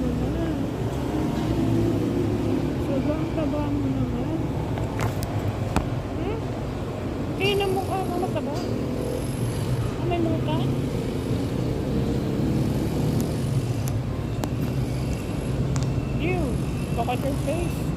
mo na. Sobrang taba mo naman. Tingnan mo ka, mataba. May muka? You, look at your face.